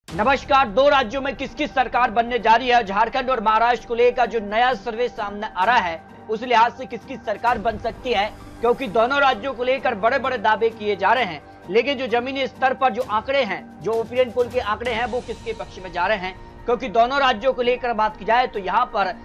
नमस्कार। दो राज्यों में किसकी सरकार बनने जा रही है? झारखंड और महाराष्ट्र को लेकर जो नया सर्वे सामने आ रहा है उस लिहाज से किसकी सरकार बन सकती है, क्योंकि दोनों राज्यों को लेकर बड़े बड़े दावे किए जा रहे हैं। लेकिन जो जमीनी स्तर पर जो आंकड़े हैं, जो ओपिनियन पोल के आंकड़े हैं, वो किसके पक्ष में जा रहे हैं? क्योंकि दोनों राज्यों को लेकर बात की जाए तो यहाँ पर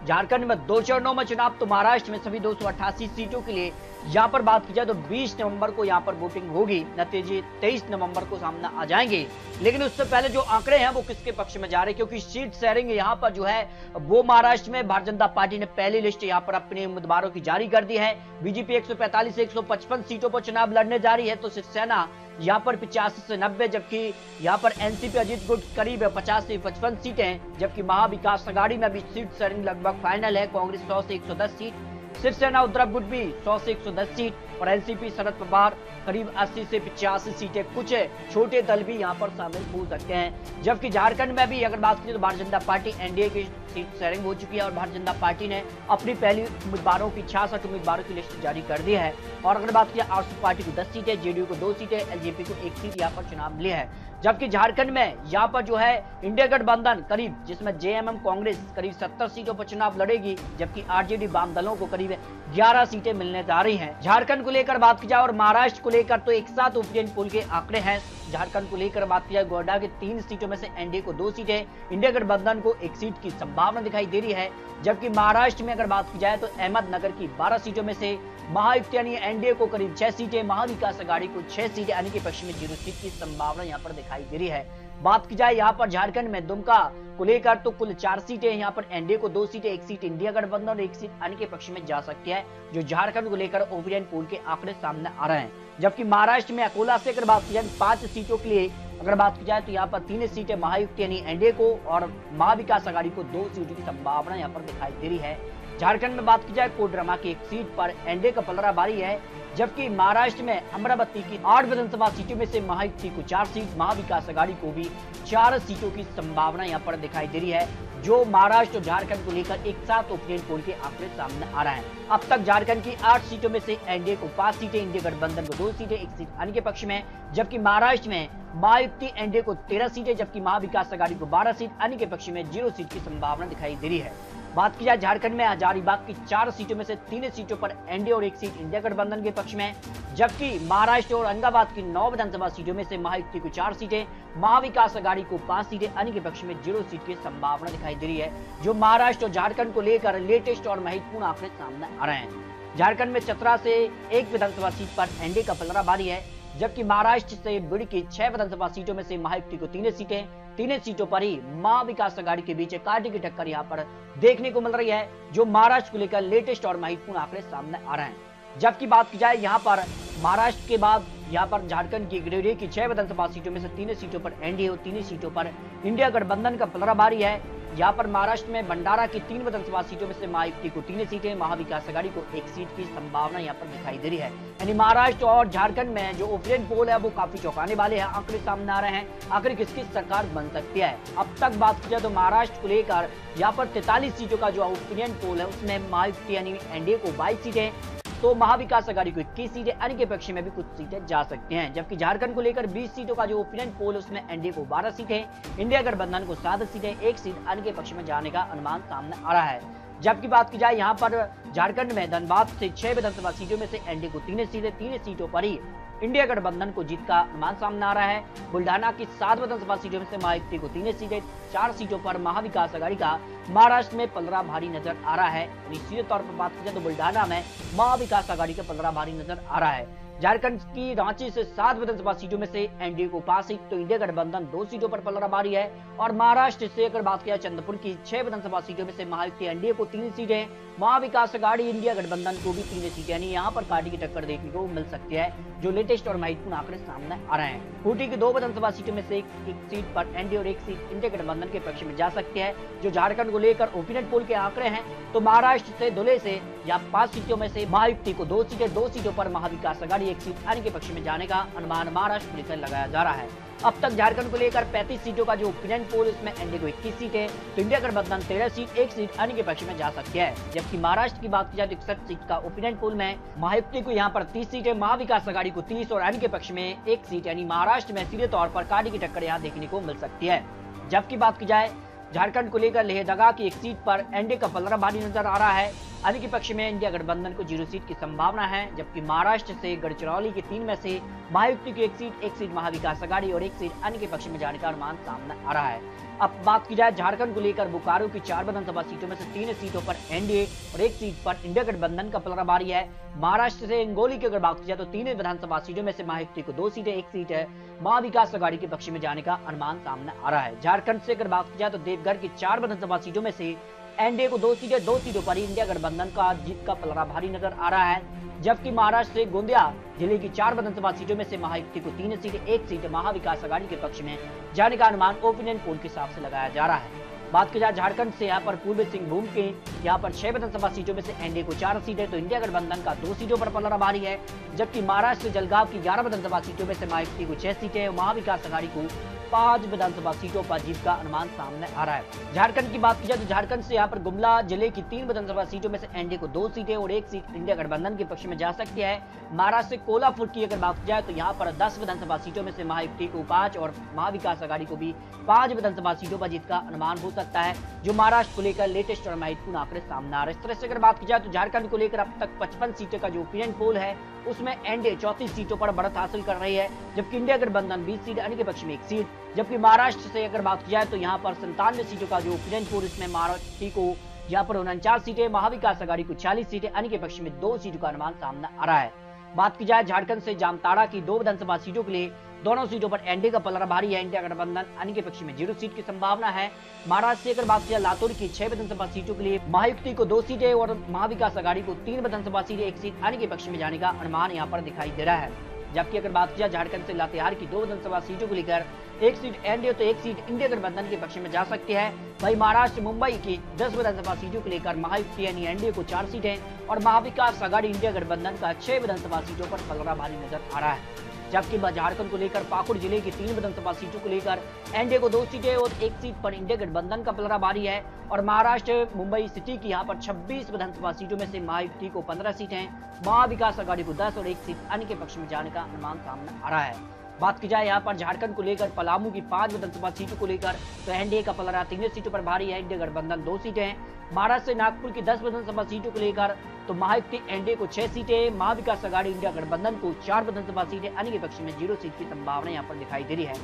झारखंड में 2 चरणों में चुनाव, तो महाराष्ट्र में सभी 288 सीटों के लिए यहाँ पर बात की जाए तो 20 नवंबर को यहाँ पर वोटिंग होगी। नतीजे 23 नवंबर को सामने आ जाएंगे। लेकिन उससे पहले जो आंकड़े हैं वो किसके पक्ष में जा रहे हैं, क्योंकि सीट शेयरिंग यहाँ पर जो है वो महाराष्ट्र में भारतीय जनता पार्टी ने पहली लिस्ट यहाँ पर अपने उम्मीदवारों की जारी कर दी है। बीजेपी 145 से 155 सीटों पर चुनाव लड़ने जा रही है, तो शिवसेना यहाँ पर 85 से 90, जबकि यहाँ पर एनसीपी अजीत गुट करीब 50 से 55 सीटें, जबकि महाविकास अघाड़ी में भी सीट शेयरिंग लगभग फाइनल है। कांग्रेस 100 से 110 सीट, शिवसेना उद्धव गुट भी 100 से 110 सीट और एनसीपी शरद पवार करीब 80 से 85 सीटें। कुछ छोटे दल भी यहाँ पर शामिल हो सकते हैं। जबकि झारखंड में भी अगर बात करें तो भारतीय जनता पार्टी एनडीए की सीट शेयरिंग हो चुकी है और भारतीय जनता पार्टी ने अपनी पहली उम्मीदवारों की 66 उम्मीदवारों की लिस्ट जारी कर दी है। और अगर बात करें आरएसपी पार्टी को 10 सीटें, जेडीयू को 2 सीटें, एलजेपी को 1 सीट यहाँ पर चुनाव मिली है। जबकि झारखंड में यहाँ पर जो है इंडिया गठबंधन करीब, जिसमें जेएमएम कांग्रेस करीब 70 सीटों पर चुनाव लड़ेगी, जबकि आरजेडी वाम दलों को करीब 11 सीटें मिलने जा रही हैं। झारखंड को लेकर बात की जाए और महाराष्ट्र को लेकर तो एक साथ ओपिनियन पोल के आंकड़े हैं। झारखंड को लेकर बात की जाए, गोड्डा के 3 सीटों में से एनडीए को 2 सीटें, इंडिया गठबंधन को 1 सीट की संभावना दिखाई दे रही है। जबकि महाराष्ट्र में अगर बात की जाए तो अहमदनगर की 12 सीटों में से महायुति यानी एनडीए को करीब 6 सीटें, महाविकास अघाड़ी को 6 सीटें यानी कि पक्ष में 0 सीट की संभावना यहाँ पर दिखाई दे रही है। बात की जाए यहाँ पर झारखंड में दुमका को लेकर तो कुल 4 सीटें, यहाँ पर एनडीए को 2 सीटें, 1 सीट इंडिया गठबंधन और 1 सीट अन्य के पक्ष में जा सकती है, जो झारखंड को लेकर ओपिनियन पोल के आंकड़े सामने आ रहे हैं। जबकि महाराष्ट्र में अकोला से अगर बात की जाए 5 सीटों के लिए अगर बात की जाए तो यहाँ पर 3 सीटें महायुति यानी एनडीए को और महाविकास अघाड़ी को 2 सीटों की संभावना यहाँ पर दिखाई दे रही है। झारखंड में बात की जाए कोडरमा की 1 सीट पर एनडीए का पलड़ा भारी है, जबकि महाराष्ट्र में अमरावती की 8 विधानसभा सीटों में से महायुति को 4 सीट, महाविकास अघाड़ी को भी 4 सीटों की संभावना यहाँ पर दिखाई दे रही है, जो महाराष्ट्र और झारखंड को लेकर एक साथ ओपिनियन पोल के आंकड़े सामने आ रहे हैं। अब तक झारखंड की 8 सीटों में से एनडीए को 5 सीटें, इंडिया गठबंधन को 2 सीटें, 1 सीट अन्य के पक्ष में, जबकि महाराष्ट्र में महायुति एनडीए को 13 सीटें, जबकि महाविकास अघाड़ी को 12 सीट, अन्य के पक्ष में 0 सीट की संभावना दिखाई दे रही है। बात की जाए झारखंड में हजारीबाग की 4 सीटों में से 3 सीटों पर एनडीए और 1 सीट इंडिया गठबंधन के पक्ष में, जबकि महाराष्ट्र और औरंगाबाद की 9 विधानसभा सीटों में से महायुति को 4 सीटें, महाविकास अघाड़ी को 5 सीटें, अन्य के पक्ष में 0 सीट की संभावना दिखाई दे रही है, जो महाराष्ट्र और झारखंड को लेकर लेटेस्ट और महत्वपूर्ण आंकड़े सामने आ रहे हैं। झारखंड में चतरा से 1 विधानसभा सीट पर एनडीए का पलड़ा भारी है, जबकि महाराष्ट्र से बिड़ की 6 विधानसभा सीटों में से महायुति को 3 सीटें, 3 सीटों पर ही महाविकास अघाड़ी के बीच कांटे की टक्कर यहाँ पर देखने को मिल रही है, जो महाराष्ट्र को लेकर लेटेस्ट और महत्वपूर्ण आंकड़े सामने आ रहे हैं। जबकि बात की जाए यहाँ पर महाराष्ट्र के बाद यहाँ पर झारखंड की गिरिडीह की 6 विधानसभा सीटों में से 3 सीटों पर एनडीए और 3 सीटों पर इंडिया गठबंधन का पलड़ा भारी है। यहाँ पर महाराष्ट्र में भंडारा की 3 विधानसभा सीटों में से महायुति को 3 सीटें, महाविकास अघाड़ी को 1 सीट की संभावना यहाँ पर दिखाई दे रही है। यानी महाराष्ट्र और झारखंड में जो ओपिनियन पोल है वो काफी चौंकाने वाले हैं, आंकड़े सामने आ रहे हैं। आखिर किसकी सरकार बन सकती है? अब तक बात की जाए तो महाराष्ट्र को लेकर यहाँ पर 43 सीटों का जो ओपिनियन पोल है उसमें महायुति यानी एनडीए को 22 सीटें, तो महाविकास अघाड़ी को 21 सीटें, अन्य के पक्ष में भी कुछ सीटें जा सकती हैं। जबकि झारखंड को लेकर 20 सीटों का जो ओपिनियन पोल है उसमें एनडीए को 12 सीटें, इंडिया गठबंधन को 7 सीटें, 1 सीट अन्य के पक्ष में जाने का अनुमान सामने आ रहा है। जबकि बात की जाए यहाँ पर झारखंड में धनबाद से 6 विधानसभा सीटों में से एनडीए को 3 सीटें, 3 सीटों पर ही इंडिया गठबंधन को जीत का अनुमान सामने आ रहा है। बुल्ढाना की 7 विधानसभा सीटों में से महायुति को 3 सीटें, 4 सीटों पर महाविकास अघाड़ी का महाराष्ट्र में पलड़ा भारी नजर आ रहा है। सीधे तौर पर बात की जाए तो बुल्ढाना में महाविकास अघाड़ी का पलड़ा भारी नजर आ रहा है। झारखंड की रांची से 7 विधानसभा सीटों में से एनडीए को 5 सीट, तो इंडिया गठबंधन 2 सीटों पर पलड़ा भारी है। और महाराष्ट्र से अगर बात किया चंद्रपुर की 6 विधानसभा सीटों में से महायुति एनडीए को 3 सीटें, महाविकास अघाड़ी इंडिया गठबंधन को भी 3 सीटें, यानी यहाँ पर कांटे की टक्कर देखने को मिल सकती है, जो लेटेस्ट और महत्वपूर्ण आंकड़े सामने आ रहे हैं। खूंटी की 2 विधानसभा सीटों में से 1 सीट पर एनडीए और 1 सीट इंडिया गठबंधन के पक्ष में जा सकती है, जो झारखंड को लेकर ओपिनियन पोल के आंकड़े हैं। तो महाराष्ट्र से धुले से या 5 सीटों में से महायुति को 2 सीटें, 2 सीटों पर महाविकास अघाड़ी सगाड़ी एक सीट अन्य के पक्ष में जाने का अनुमान महाराष्ट्र को लेकर लगाया जा रहा है। अब तक झारखंड को लेकर 35 सीटों का जो ओपिनियन पोल, इसमें एनडीए को 21 सीटें, तो इंडिया गठबंधन 13 सीट, एक सीट अन्य के पक्ष में जा सकती है। जबकि महाराष्ट्र की बात की जाए तो 61 सीट का ओपिनियन पोल में महायुति को यहाँ पर 30 सीटें, महाविकास आघाड़ी को 30 और अन्य के पक्ष में एक सीट, यानी महाराष्ट्र में सीधे तौर पर कांटे की टक्कर यहाँ देखने को मिल सकती है। जबकि बात की जाए झारखंड को लेकर लेहदगा की एक सीट पर एनडीए का पलड़ा भारी नजर आ रहा है। अन्य के पक्ष में इंडिया गठबंधन को 0 सीट की संभावना है। जबकि महाराष्ट्र से गढ़चिरौली की 3 में से महायुति की एक सीट महाविकास आघाड़ी और एक सीट अन्य के पक्ष में जाने का अनुमान सामने आ रहा है। अब बात की जाए झारखंड को लेकर बोकारो की 4 विधानसभा सीटों में से 3 सीटों पर एनडीए और एक सीट पर इंडिया गठबंधन का पलड़ा भारी है। महाराष्ट्र से हिंगोली की अगर बात की जाए तो 3 विधानसभा सीटों में से महायुति को 2 सीटें, एक सीट है महाविकास आघाड़ी के पक्ष में जाने का अनुमान सामने आ रहा है। झारखंड से अगर बात की जाए तो देवघर की 4 विधानसभा सीटों में से एनडीए को 2 सीटों पर इंडिया गठबंधन का जीत का पलड़ा भारी नजर आ रहा है। जबकि महाराष्ट्र से गोंदिया जिले की 4 विधानसभा सीटों में से महायुति को 3 सीटें, एक सीट महाविकास आघाड़ी के पक्ष में जाने का अनुमान ओपिनियन पोल के हिसाब से लगाया जा रहा है। बात की जाए झारखंड से यहाँ पर पूर्वी सिंहभूम के यहाँ पर 6 विधानसभा सीटों में से एनडीए को 4 सीटें, तो इंडिया गठबंधन का 2 सीटों पर पलड़ा भारी है। जबकि महाराष्ट्र जलगांव की 11 विधानसभा सीटों में से महायुति को 6 सीटें, महाविकास आघाड़ी को 5 विधानसभा सीटों पर जीत का अनुमान सामने आ रहा है। झारखंड की बात की जाए तो झारखंड से यहाँ पर गुमला जिले की 3 विधानसभा सीटों में से एनडीए को 2 सीटें और एक सीट इंडिया गठबंधन के पक्ष में जा सकती है। महाराष्ट्र से कोल्हापुर की अगर बात की जाए तो यहाँ पर 10 विधानसभा सीटों में से महायुति को 5 और महाविकास आघाड़ी को भी 5 विधानसभा सीटों पर जीत का अनुमान हो सकता है, जो महाराष्ट्र को लेकर लेटेस्ट और महत्वपूर्ण आंकड़े सामने आ रहे हैं। इस तरह से अगर बात की जाए तो झारखंड को लेकर अब तक 55 सीटों का जो ओपिनियन पोल है उसमें एनडीए 34 सीटों पर बढ़त हासिल कर रही है। जबकि इंडिया गठबंधन 20 सीट, अन्य के पक्ष में 1 सीट। जबकि महाराष्ट्र से अगर बात की जाए तो यहाँ पर 97 सीटों का जो ओपिनियन पोल, इसमें महाराष्ट्र को यहाँ पर 49 सीटें, महाविकास आघाड़ी को 40 सीटें, अन्य के पक्ष में 2 सीटों का अनुमान सामने आ रहा है। बात की जाए झारखंड से जामताड़ा की 2 विधानसभा सीटों के लिए दोनों सीटों पर एनडीए का पलड़ा भारी है। इंडिया गठबंधन अन्य के पक्ष में 0 सीट की संभावना है। महाराष्ट्र से अगर बात की जाए लातूर की 6 विधानसभा सीटों के लिए महायुति को 2 सीटें और महाविकास आघाड़ी को 3 विधानसभा सीटें, एक सीट अन्य के पक्ष में जाने का अनुमान यहाँ पर दिखाई दे रहा है। जबकि अगर बात की जाए झारखंड से लातेहार की 2 विधानसभा सीटों को लेकर एक सीट एनडीए तो एक सीट इंडिया गठबंधन के पक्ष में जा सकती है। वही महाराष्ट्र मुंबई की 10 विधानसभा सीटों को लेकर महायुति यानी एनडीए को 4 सीटें और महाविकास आघाड़ी इंडिया गठबंधन का 6 विधानसभा सीटों पर पलड़ा भारी नजर आ रहा है। जबकि झारखंड को लेकर पाकुड़ जिले की 3 विधानसभा सीटों को लेकर एनडीए को 2 सीटें और एक सीट पर इंडिया गठबंधन का पलड़ा भारी है। और महाराष्ट्र मुंबई सिटी की यहाँ पर 26 विधानसभा सीटों में से महायुति को 15 सीटें, महाविकास आघाड़ी को 10 और एक सीट अन्य के पक्ष में जाने का अनुमान सामने आ रहा है। बात की जाए यहाँ पर झारखंड को लेकर पलामू की 5 विधानसभा सीटों को लेकर तो एनडीए का पलड़ा 3 सीटों पर भारी है, इंडिया गठबंधन 2 सीटें। महाराष्ट्र से नागपुर की 10 विधानसभा सीटों को लेकर तो महायुति एनडीए को 6 सीटें, महाविकास आघाड़ी इंडिया गठबंधन को 4 विधानसभा सीटें, अन्य के पक्ष में 0 सीट की संभावना यहाँ पर दिखाई दे रही है।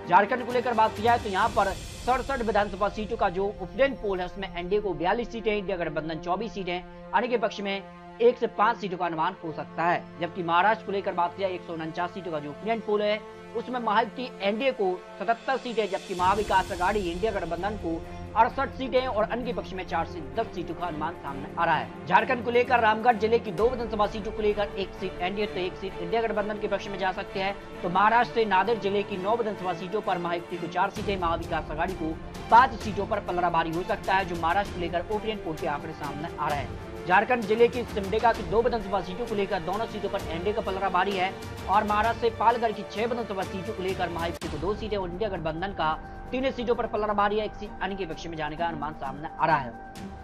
झारखंड को लेकर बात की जाए तो यहाँ पर 67 विधानसभा सीटों का जो ओपिनियन पोल है उसमें एनडीए को 42 सीटें, इंडिया गठबंधन 24 सीटें, अन्य के पक्ष में 1 से 5 सीटों का अनुमान हो सकता है। जबकि महाराष्ट्र को लेकर बात की जाए 149 सीटों का जो ओपिनियन पोल है उसमें महायुति एनडीए को 77 सीटें, जबकि महाविकास आघाड़ी इंडिया गठबंधन को 68 सीटें और अन्य के पक्ष में 4 से 10 सीटों का अनुमान सामने आ रहा है। झारखंड को लेकर रामगढ़ जिले की 2 विधानसभा सीटों को लेकर एक सीट एनडीए तो एक सीट इंडिया गठबंधन के पक्ष में जा सकते हैं। तो महाराष्ट्र से नांदेड़ जिले की 9 विधानसभा सीटों पर महायुति को 4 सीटें, महाविकास आघाड़ी को 5 सीटों पर पलड़ा भारी हो सकता है, जो महाराष्ट्र को लेकर ओपिनियन पोल के आंकड़े सामने आ रहे हैं। झारखंड जिले की सिमडेगा की 2 विधानसभा सीटों को लेकर दोनों सीटों पर एनडीए का पलड़ा भारी है। और महाराष्ट्र से पालघर की 6 विधानसभा सीटों को लेकर महायुति को 2 सीटें और इंडिया गठबंधन का 3 सीटों पर पलड़ा भारी है, एक सीट अन्य के पक्ष में जाने का अनुमान सामने आ रहा है।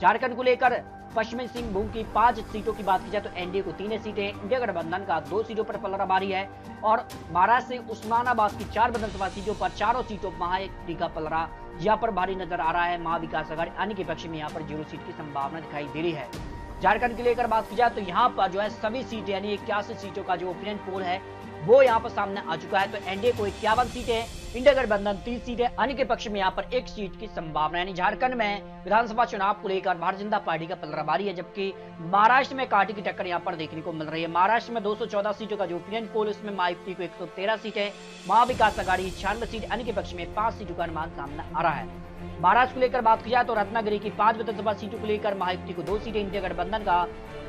झारखंड को लेकर पश्चिमी सिंहभूम की 5 सीटों की बात की जाए तो एनडीए को 3 सीटें, इंडिया गठबंधन का 2 सीटों पर पलड़ा भारी है। और महाराष्ट्र से उस्मानाबाद की 4 विधानसभा सीटों पर चारों सीटों पर महायुति का पलड़ा यहाँ पर भारी नजर आ रहा है। महाविकास आघाड़ी अन्य के पक्ष में यहाँ पर 0 सीट की संभावना दिखाई दे रही है। झारखंड के लेकर बात की जाए तो यहाँ पर जो है सभी सीट यानी 81 सीटों का जो ओपिनियन पोल है वो यहाँ पर सामने आ चुका है। तो एनडीए को 51 सीटें, इंडिया गठबंधन 30 सीटें, अन्य के पक्ष में यहाँ पर 1 सीट की संभावना। यानी झारखंड में विधानसभा चुनाव को लेकर भारतीय जनता पार्टी का पलड़ा भारी है। जबकि महाराष्ट्र में कांटे की टक्कर यहाँ पर देखने को मिल रही है। महाराष्ट्र में 214 सीटों का जो ओपिनियन पोल, इसमें महायुति को 113 सीटें, महाविकास आघाड़ी 96 सीट, अन्य के पक्ष में 5 सीटों का अनुमान सामने आ रहा है। महाराष्ट्र को लेकर बात की जाए तो रत्नागिरी की 5 विधानसभा सीटों को लेकर महायुति को 2 सीटें, इंडिया गठबंधन का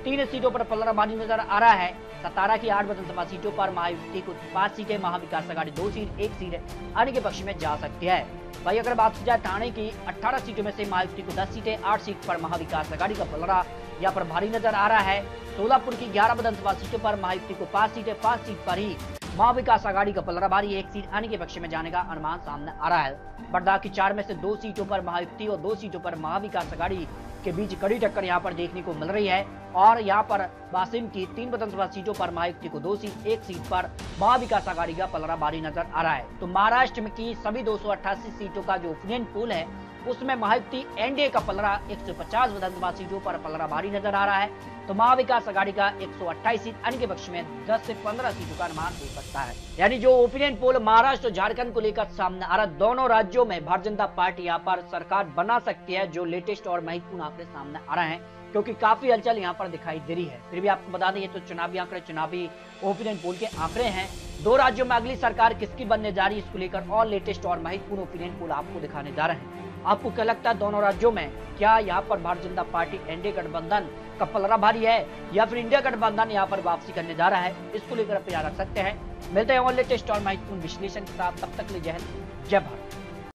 3 सीटों पर पलड़ा भारी नजर आ रहा है। सतारा की 8 विधानसभा सीटों पर महायुति को 5 सीटें, महाविकास आघाड़ी 2 सीट, 1 सीट अन्य के पक्ष में जा सकती है। वही अगर बात की जाए ठाणे की 18 सीटों में से महायुति को 10 सीटें, 8 सीट पर महाविकास आघाड़ी का पलड़ा यहाँ पर भारी नजर आ रहा है। सोलापुर की 11 विधानसभा सीटों पर महायुति को 5 सीटें, 5 सीट पर ही महाविकास आघाड़ी का पलड़ा भारी, 1 सीट आने के पक्ष में जाने का अनुमान सामने आ रहा है। बड़दा की 4 में से 2 सीटों पर महायुति और 2 सीटों पर महाविकास आघाड़ी के बीच कड़ी टक्कर यहां पर देखने को मिल रही है और यहां पर वासिम की 3 विधानसभा सीटों पर महायुति को 2 सीट, 1 सीट पर महाविकास आघाड़ी का पलड़ा भारी नजर आ रहा है। तो महाराष्ट्र में की सभी 288 सीटों का जो ओपिनियन पोल है उसमें महायुति एनडीए का पलड़ा 150 विधानसभा सीटों पर पलड़ा भारी नजर आ रहा है। तो महाविकास आघाड़ी का 128 सीट अन्य के पक्ष में 10 से 15 सीटों का अनुमान हो सकता है। यानी जो ओपिनियन पोल महाराष्ट्र और झारखंड को लेकर सामने आ रहा, दोनों राज्यों में भारतीय जनता पार्टी यहाँ पर सरकार बना सकती है, जो लेटेस्ट और महत्वपूर्ण आंकड़े सामने आ रहे हैं, क्योंकि काफी हलचल यहाँ पर दिखाई दे रही है। फिर भी आपको बता दें ये तो चुनावी आंकड़े, चुनावी ओपिनियन पोल के आंकड़े हैं। 2 राज्यों में अगली सरकार किसकी बनने जा रही है इसको लेकर और लेटेस्ट और महत्वपूर्ण ओपिनियन पोल आपको दिखाने जा रहे हैं। आपको क्या लगता है दोनों राज्यों में क्या यहाँ पर भारतीय जनता पार्टी एनडीए गठबंधन का पलड़ा भारी है या फिर इंडिया गठबंधन यहाँ पर वापसी करने जा रहा है, इसको लेकर आप यहाँ रख सकते हैं। मिलते हैं और लेटेस्ट और महत्वपूर्ण विश्लेषण के साथ, तब तक ले जय हिंद, जय भारत।